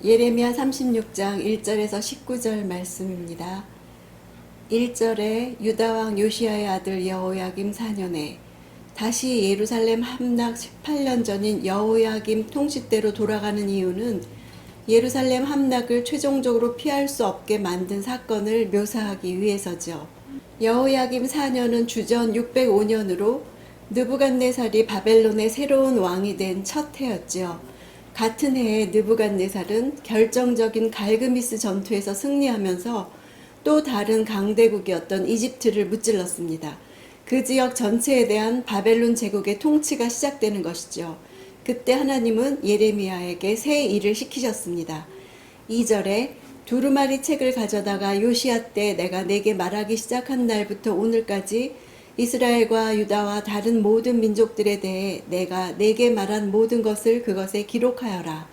예레미야 36장 1절에서 19절 말씀입니다. 1절에 유다왕 요시야의 아들 여호야김 4년에 다시 예루살렘 함락 18년 전인 여호야김 통치대로 돌아가는 이유는 예루살렘 함락을 최종적으로 피할 수 없게 만든 사건을 묘사하기 위해서죠. 여호야김 4년은 주전 605년으로 느부갓네살이 바벨론의 새로운 왕이 된 첫 해였죠. 같은 해에 느부갓네살은 결정적인 갈그미스 전투에서 승리하면서 또 다른 강대국이었던 이집트를 무찔렀습니다. 그 지역 전체에 대한 바벨론 제국의 통치가 시작되는 것이죠. 그때 하나님은 예레미야에게 새 일을 시키셨습니다. 2절에 두루마리 책을 가져다가 요시야 때 내가 네게 말하기 시작한 날부터 오늘까지 이스라엘과 유다와 다른 모든 민족들에 대해 내가 네게 말한 모든 것을 그것에 기록하여라.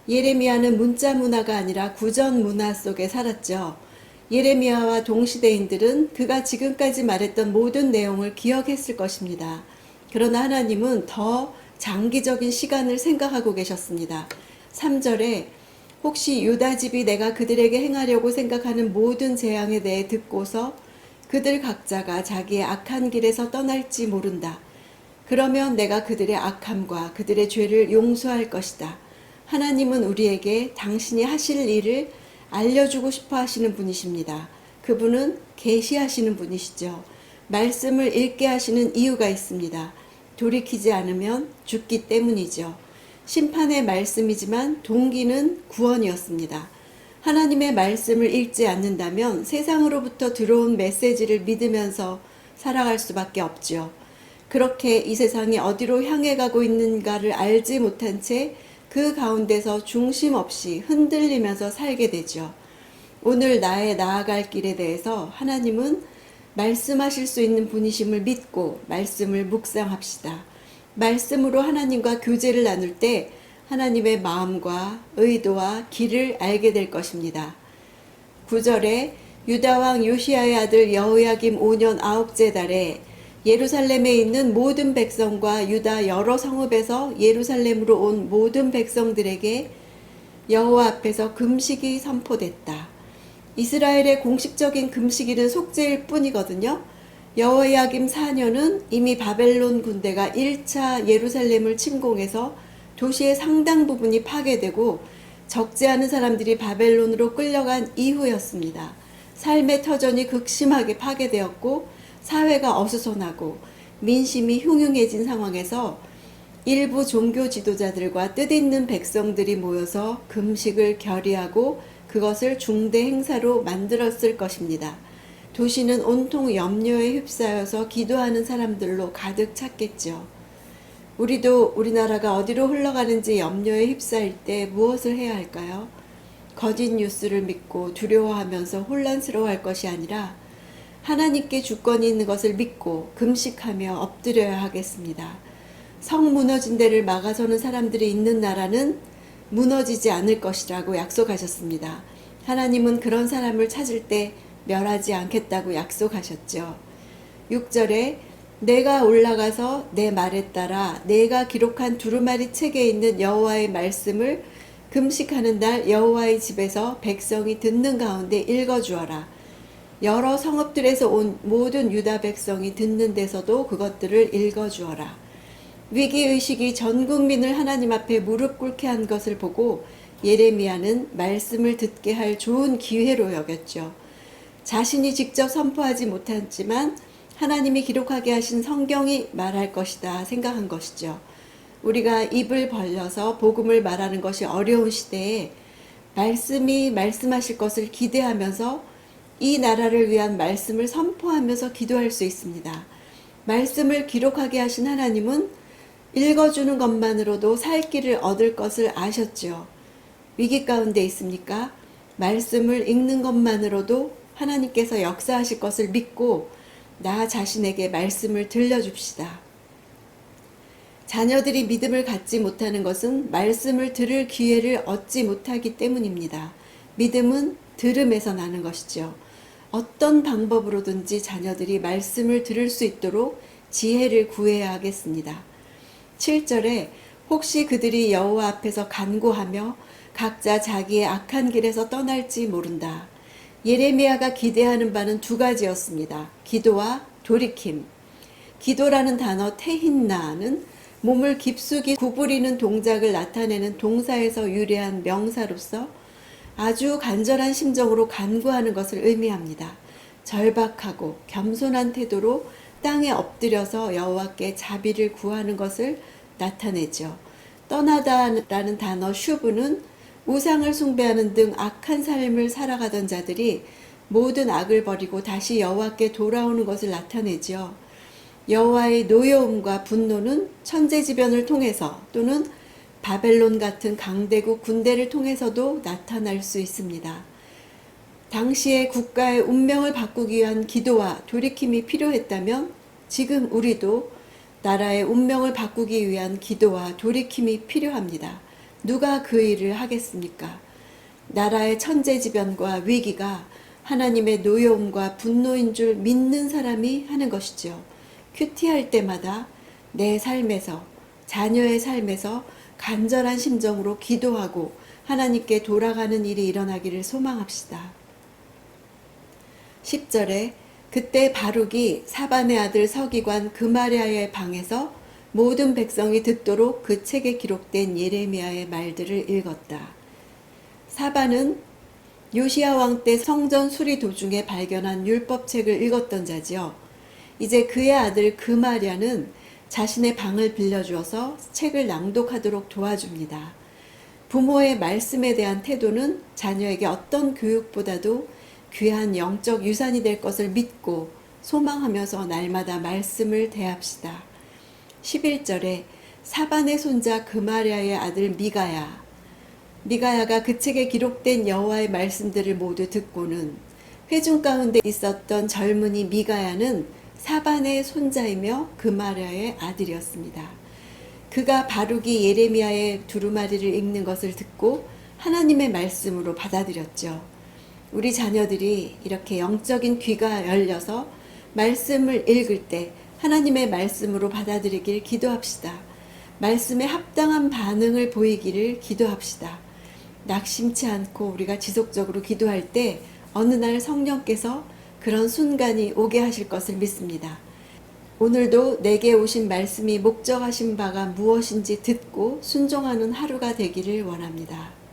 예레미야는 문자 문화가 아니라 구전 문화 속에 살았죠. 예레미야와 동시대인들은 그가 지금까지 말했던 모든 내용을 기억했을 것입니다. 그러나 하나님은 더 장기적인 시간을 생각하고 계셨습니다. 3절에 혹시 유다 집이 내가 그들에게 행하려고 생각하는 모든 재앙에 대해 듣고서 그들 각자가 자기의 악한 길에서 떠날지 모른다. 그러면 내가 그들의 악함과 그들의 죄를 용서할 것이다. 하나님은 우리에게 당신이 하실 일을 알려주고 싶어 하시는 분이십니다. 그분은 계시하시는 분이시죠. 말씀을 읽게 하시는 이유가 있습니다. 돌이키지 않으면 죽기 때문이죠. 심판의 말씀이지만 동기는 구원이었습니다. 하나님의 말씀을 읽지 않는다면 세상으로부터 들어온 메시지를 믿으면서 살아갈 수밖에 없죠. 그렇게 이 세상이 어디로 향해 가고 있는가를 알지 못한 채 그 가운데서 중심 없이 흔들리면서 살게 되죠. 오늘 나의 나아갈 길에 대해서 하나님은 말씀하실 수 있는 분이심을 믿고 말씀을 묵상합시다. 말씀으로 하나님과 교제를 나눌 때 하나님의 마음과 의도와 길을 알게 될 것입니다. 9절에 유다왕 요시야의 아들 여호야김 5년 9째 달에 예루살렘에 있는 모든 백성과 유다 여러 성읍에서 예루살렘으로 온 모든 백성들에게 여호와 앞에서 금식이 선포됐다. 이스라엘의 공식적인 금식일은 속죄일 뿐이거든요. 여호야김 4년은 이미 바벨론 군대가 1차 예루살렘을 침공해서 도시의 상당 부분이 파괴되고 적지 않은 사람들이 바벨론으로 끌려간 이후였습니다. 삶의 터전이 극심하게 파괴되었고 사회가 어수선하고 민심이 흉흉해진 상황에서 일부 종교 지도자들과 뜻있는 백성들이 모여서 금식을 결의하고 그것을 중대 행사로 만들었을 것입니다. 도시는 온통 염려에 휩싸여서 기도하는 사람들로 가득 찼겠죠. 우리도 우리나라가 어디로 흘러가는지 염려에 휩싸일 때 무엇을 해야 할까요? 거짓 뉴스를 믿고 두려워하면서 혼란스러워할 것이 아니라 하나님께 주권이 있는 것을 믿고 금식하며 엎드려야 하겠습니다. 성 무너진 데를 막아서는 사람들이 있는 나라는 무너지지 않을 것이라고 약속하셨습니다. 하나님은 그런 사람을 찾을 때 멸하지 않겠다고 약속하셨죠. 6절에 내가 올라가서 내 말에 따라 내가 기록한 두루마리 책에 있는 여호와의 말씀을 금식하는 날 여호와의 집에서 백성이 듣는 가운데 읽어주어라. 여러 성읍들에서 온 모든 유다 백성이 듣는 데서도 그것들을 읽어주어라. 위기의식이 전 국민을 하나님 앞에 무릎 꿇게 한 것을 보고 예레미야는 말씀을 듣게 할 좋은 기회로 여겼죠. 자신이 직접 선포하지 못했지만 하나님이 기록하게 하신 성경이 말할 것이다 생각한 것이죠. 우리가 입을 벌려서 복음을 말하는 것이 어려운 시대에 말씀이 말씀하실 것을 기대하면서 이 나라를 위한 말씀을 선포하면서 기도할 수 있습니다. 말씀을 기록하게 하신 하나님은 읽어주는 것만으로도 살 길을 얻을 것을 아셨죠. 위기 가운데 있습니까? 말씀을 읽는 것만으로도 하나님께서 역사하실 것을 믿고 나 자신에게 말씀을 들려줍시다. 자녀들이 믿음을 갖지 못하는 것은 말씀을 들을 기회를 얻지 못하기 때문입니다. 믿음은 들음에서 나는 것이죠. 어떤 방법으로든지 자녀들이 말씀을 들을 수 있도록 지혜를 구해야 하겠습니다. 7절에 혹시 그들이 여호와 앞에서 간구하며 각자 자기의 악한 길에서 떠날지 모른다. 예레미야가 기대하는 바는 두 가지였습니다. 기도와 돌이킴. 기도라는 단어 테힌나는 몸을 깊숙이 구부리는 동작을 나타내는 동사에서 유래한 명사로서 아주 간절한 심정으로 간구하는 것을 의미합니다. 절박하고 겸손한 태도로 땅에 엎드려서 여호와께 자비를 구하는 것을 나타내죠. 떠나다라는 단어 슈브는 우상을 숭배하는 등 악한 삶을 살아가던 자들이 모든 악을 버리고 다시 여호와께 돌아오는 것을 나타내죠. 여호와의 노여움과 분노는 천재지변을 통해서 또는 바벨론 같은 강대국 군대를 통해서도 나타날 수 있습니다. 당시의 국가의 운명을 바꾸기 위한 기도와 돌이킴이 필요했다면 지금 우리도 나라의 운명을 바꾸기 위한 기도와 돌이킴이 필요합니다. 누가 그 일을 하겠습니까? 나라의 천재지변과 위기가 하나님의 노여움과 분노인 줄 믿는 사람이 하는 것이죠. 큐티할 때마다 내 삶에서, 자녀의 삶에서 간절한 심정으로 기도하고 하나님께 돌아가는 일이 일어나기를 소망합시다. 10절에 그때 바룩이 사반의 아들 서기관 그마랴의 방에서 모든 백성이 듣도록 그 책에 기록된 예레미야의 말들을 읽었다. 사반은 요시야 왕 때 성전 수리 도중에 발견한 율법책을 읽었던 자지요. 이제 그의 아들 그마랴는 자신의 방을 빌려주어서 책을 낭독하도록 도와줍니다. 부모의 말씀에 대한 태도는 자녀에게 어떤 교육보다도 귀한 영적 유산이 될 것을 믿고 소망하면서 날마다 말씀을 대합시다. 11절에 사반의 손자 그마랴의 아들 미가야가 그 책에 기록된 여호와의 말씀들을 모두 듣고는 회중 가운데 있었던 젊은이 미가야는 사반의 손자이며 그마랴의 아들이었습니다. 그가 바룩이 예레미야의 두루마리를 읽는 것을 듣고 하나님의 말씀으로 받아들였죠. 우리 자녀들이 이렇게 영적인 귀가 열려서 말씀을 읽을 때 하나님의 말씀으로 받아들이길 기도합시다. 말씀에 합당한 반응을 보이기를 기도합시다. 낙심치 않고 우리가 지속적으로 기도할 때 어느 날 성령께서 그런 순간이 오게 하실 것을 믿습니다. 오늘도 내게 오신 말씀이 목적하신 바가 무엇인지 듣고 순종하는 하루가 되기를 원합니다.